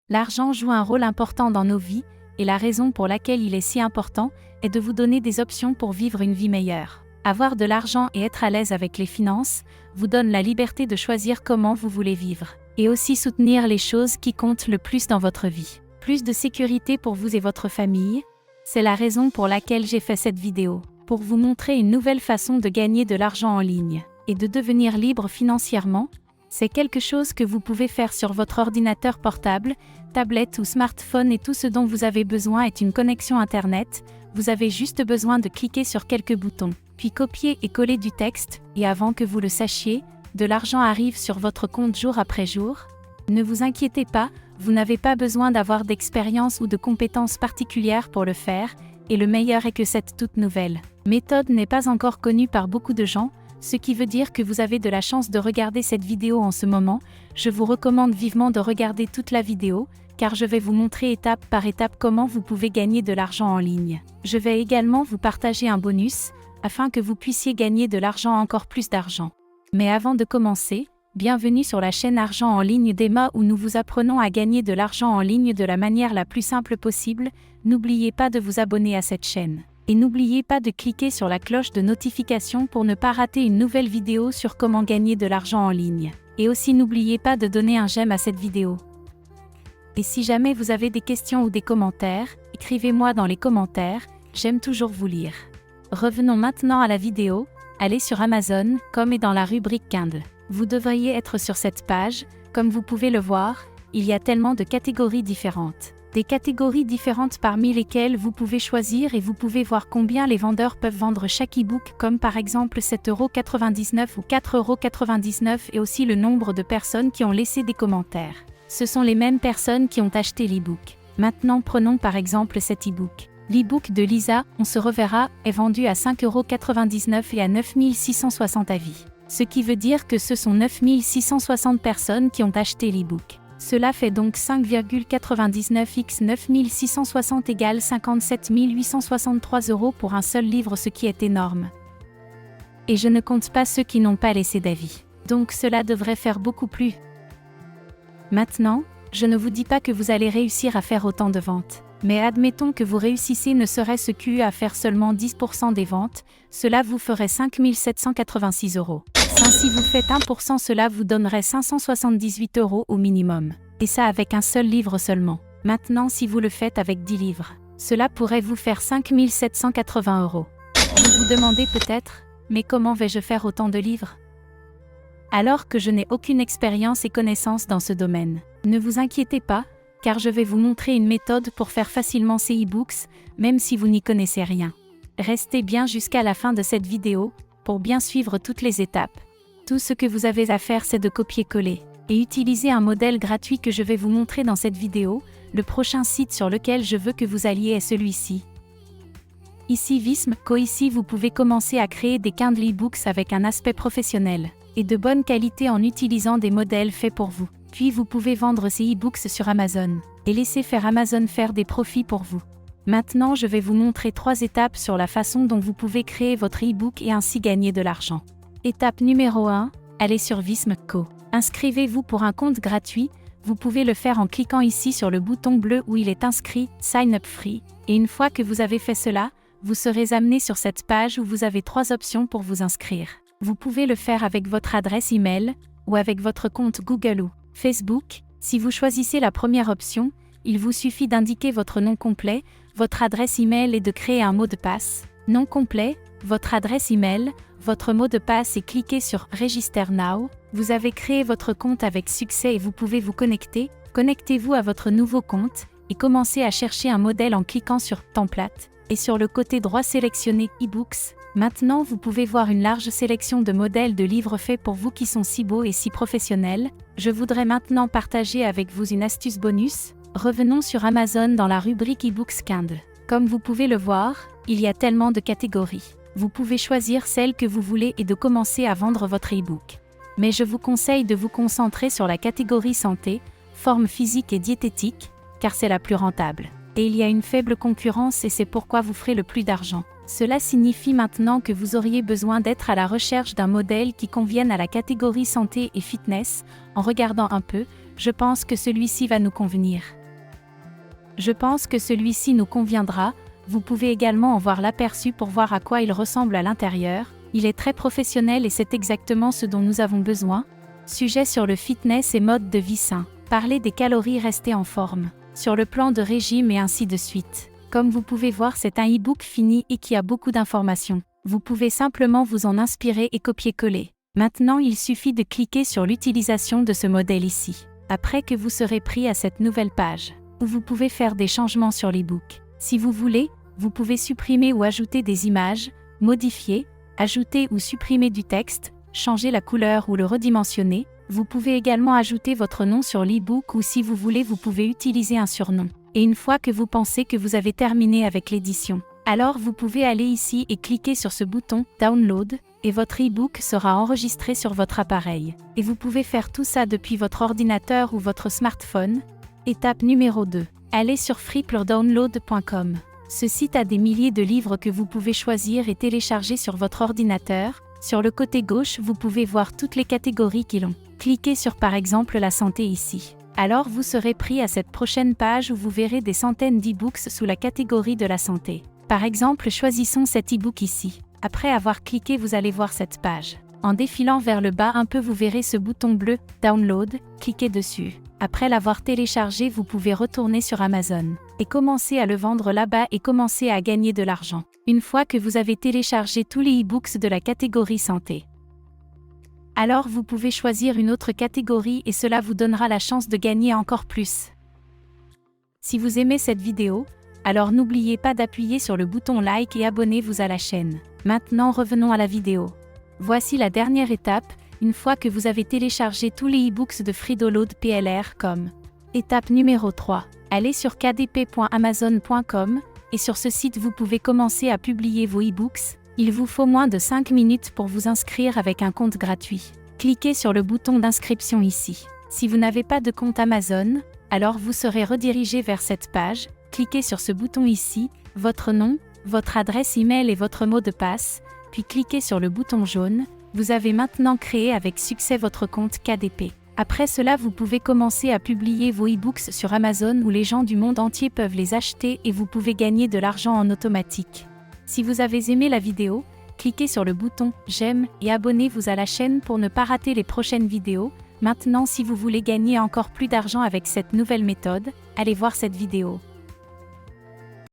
L'argent joue un rôle important dans nos vies, et la raison pour laquelle il est si important est de vous donner des options pour vivre une vie meilleure. Avoir de l'argent et être à l'aise avec les finances vous donne la liberté de choisir comment vous voulez vivre, et aussi soutenir les choses qui comptent le plus dans votre vie. Plus de sécurité pour vous et votre famille, c'est la raison pour laquelle j'ai fait cette vidéo, pour vous montrer une nouvelle façon de gagner de l'argent en ligne, et de devenir libre financièrement. C'est quelque chose que vous pouvez faire sur votre ordinateur portable, tablette ou smartphone, et tout ce dont vous avez besoin est une connexion Internet. Vous avez juste besoin de cliquer sur quelques boutons, puis copier et coller du texte, et avant que vous le sachiez, de l'argent arrive sur votre compte jour après jour. Ne vous inquiétez pas, vous n'avez pas besoin d'avoir d'expérience ou de compétences particulières pour le faire, et le meilleur est que cette toute nouvelle méthode n'est pas encore connue par beaucoup de gens, ce qui veut dire que vous avez de la chance de regarder cette vidéo en ce moment. Je vous recommande vivement de regarder toute la vidéo, car je vais vous montrer étape par étape comment vous pouvez gagner de l'argent en ligne. Je vais également vous partager un bonus, afin que vous puissiez gagner de l'argent, encore plus d'argent. Mais avant de commencer, bienvenue sur la chaîne Argent en ligne d'Emma, où nous vous apprenons à gagner de l'argent en ligne de la manière la plus simple possible. N'oubliez pas de vous abonner à cette chaîne. Et n'oubliez pas de cliquer sur la cloche de notification pour ne pas rater une nouvelle vidéo sur comment gagner de l'argent en ligne. Et aussi n'oubliez pas de donner un j'aime à cette vidéo. Et si jamais vous avez des questions ou des commentaires, écrivez-moi dans les commentaires, j'aime toujours vous lire. Revenons maintenant à la vidéo. Allez sur Amazon.com et dans la rubrique Kindle. Vous devriez être sur cette page. Comme vous pouvez le voir, il y a tellement de catégories différentes. Des catégories différentes parmi lesquelles vous pouvez choisir, et vous pouvez voir combien les vendeurs peuvent vendre chaque e-book, comme par exemple 7,99 € ou 4,99 € et aussi le nombre de personnes qui ont laissé des commentaires. Ce sont les mêmes personnes qui ont acheté l'e-book. Maintenant prenons par exemple cet e-book. L'e-book de Lisa, On se reverra, est vendu à 5,99 € et à 9660 avis. Ce qui veut dire que ce sont 9660 personnes qui ont acheté l'e-book. Cela fait donc 5,99 x 9660 égale 57 863 € pour un seul livre, ce qui est énorme. Et je ne compte pas ceux qui n'ont pas laissé d'avis. Donc cela devrait faire beaucoup plus. Maintenant, je ne vous dis pas que vous allez réussir à faire autant de ventes. Mais admettons que vous réussissez ne serait-ce qu'à faire seulement 10% des ventes, cela vous ferait 5 786 €. Si vous faites 1%, cela vous donnerait 578 € au minimum. Et ça avec un seul livre seulement. Maintenant si vous le faites avec 10 livres, cela pourrait vous faire 5 780 €. Vous vous demandez peut-être, mais comment vais-je faire autant de livres? Alors que je n'ai aucune expérience et connaissance dans ce domaine. Ne vous inquiétez pas, car je vais vous montrer une méthode pour faire facilement ces e-books, même si vous n'y connaissez rien. Restez bien jusqu'à la fin de cette vidéo, pour bien suivre toutes les étapes. Tout ce que vous avez à faire, c'est de copier-coller, et utiliser un modèle gratuit que je vais vous montrer dans cette vidéo. Le prochain site sur lequel je veux que vous alliez est celui-ci. Ici Visme.co. Ici vous pouvez commencer à créer des Kindle e-books avec un aspect professionnel, et de bonne qualité en utilisant des modèles faits pour vous. Puis vous pouvez vendre ces e-books sur Amazon, et laisser faire Amazon faire des profits pour vous. Maintenant je vais vous montrer 3 étapes sur la façon dont vous pouvez créer votre e-book et ainsi gagner de l'argent. Étape numéro 1, allez sur Visme.co. Inscrivez-vous pour un compte gratuit. Vous pouvez le faire en cliquant ici sur le bouton bleu où il est inscrit « Sign up free ». Et une fois que vous avez fait cela, vous serez amené sur cette page où vous avez 3 options pour vous inscrire. Vous pouvez le faire avec votre adresse email, ou avec votre compte Google ou Facebook. Si vous choisissez la première option, il vous suffit d'indiquer votre nom complet, votre adresse email et de créer un mot de passe. Nom complet, votre adresse email, votre mot de passe et cliquez sur Register Now. Vous avez créé votre compte avec succès et vous pouvez vous connecter. Connectez-vous à votre nouveau compte et commencez à chercher un modèle en cliquant sur Template et sur le côté droit sélectionnez e-books. Maintenant vous pouvez voir une large sélection de modèles de livres faits pour vous qui sont si beaux et si professionnels. Je voudrais maintenant partager avec vous une astuce bonus. Revenons sur Amazon dans la rubrique e-books Kindle. Comme vous pouvez le voir, il y a tellement de catégories. Vous pouvez choisir celle que vous voulez et de commencer à vendre votre e-book. Mais je vous conseille de vous concentrer sur la catégorie santé, forme physique et diététique, car c'est la plus rentable. et il y a une faible concurrence et c'est pourquoi vous ferez le plus d'argent. Cela signifie maintenant que vous auriez besoin d'être à la recherche d'un modèle qui convienne à la catégorie santé et fitness. En regardant un peu, je pense que celui-ci va nous convenir. Je pense que celui-ci nous conviendra. Vous pouvez également en voir l'aperçu pour voir à quoi il ressemble à l'intérieur. Il est très professionnel et c'est exactement ce dont nous avons besoin. Sujet sur le fitness et mode de vie sain. Parler des calories, rester en forme. Sur le plan de régime et ainsi de suite. Comme vous pouvez voir, c'est un e-book fini et qui a beaucoup d'informations. Vous pouvez simplement vous en inspirer et copier-coller. Maintenant, il suffit de cliquer sur l'utilisation de ce modèle ici. Après que vous serez pris à cette nouvelle page, où vous pouvez faire des changements sur l'e-book. Si vous voulez, vous pouvez supprimer ou ajouter des images, modifier, ajouter ou supprimer du texte, changer la couleur ou le redimensionner. Vous pouvez également ajouter votre nom sur l'e-book ou si vous voulez, vous pouvez utiliser un surnom. Et une fois que vous pensez que vous avez terminé avec l'édition, alors vous pouvez aller ici et cliquer sur ce bouton « Download » et votre e-book sera enregistré sur votre appareil. Et vous pouvez faire tout ça depuis votre ordinateur ou votre smartphone. Étape numéro 2. Allez sur freepluredownload.com. Ce site a des milliers de livres que vous pouvez choisir et télécharger sur votre ordinateur. Sur le côté gauche, vous pouvez voir toutes les catégories qui l'ont. Cliquez sur par exemple la santé ici. Alors vous serez pris à cette prochaine page où vous verrez des centaines d'e-books sous la catégorie de la santé. Par exemple, choisissons cet e-book ici. Après avoir cliqué, vous allez voir cette page. En défilant vers le bas un peu, vous verrez ce bouton bleu « Download », cliquez dessus. Après l'avoir téléchargé, vous pouvez retourner sur Amazon et commencer à le vendre là-bas et commencer à gagner de l'argent. Une fois que vous avez téléchargé tous les e-books de la catégorie santé, alors vous pouvez choisir une autre catégorie et cela vous donnera la chance de gagner encore plus. Si vous aimez cette vidéo, alors n'oubliez pas d'appuyer sur le bouton like et abonnez-vous à la chaîne. Maintenant revenons à la vidéo. Voici la dernière étape, une fois que vous avez téléchargé tous les e-books de freedownload.com. Étape numéro 3. Allez sur kdp.amazon.com et sur ce site vous pouvez commencer à publier vos e-books. Il vous faut moins de 5 minutes pour vous inscrire avec un compte gratuit. Cliquez sur le bouton d'inscription ici. Si vous n'avez pas de compte Amazon, alors vous serez redirigé vers cette page. Cliquez sur ce bouton ici, votre nom, votre adresse email et votre mot de passe, puis cliquez sur le bouton jaune. Vous avez maintenant créé avec succès votre compte KDP. Après cela, vous pouvez commencer à publier vos e-books sur Amazon où les gens du monde entier peuvent les acheter et vous pouvez gagner de l'argent en automatique. Si vous avez aimé la vidéo, cliquez sur le bouton « J'aime » et abonnez-vous à la chaîne pour ne pas rater les prochaines vidéos. Maintenant, si vous voulez gagner encore plus d'argent avec cette nouvelle méthode, allez voir cette vidéo.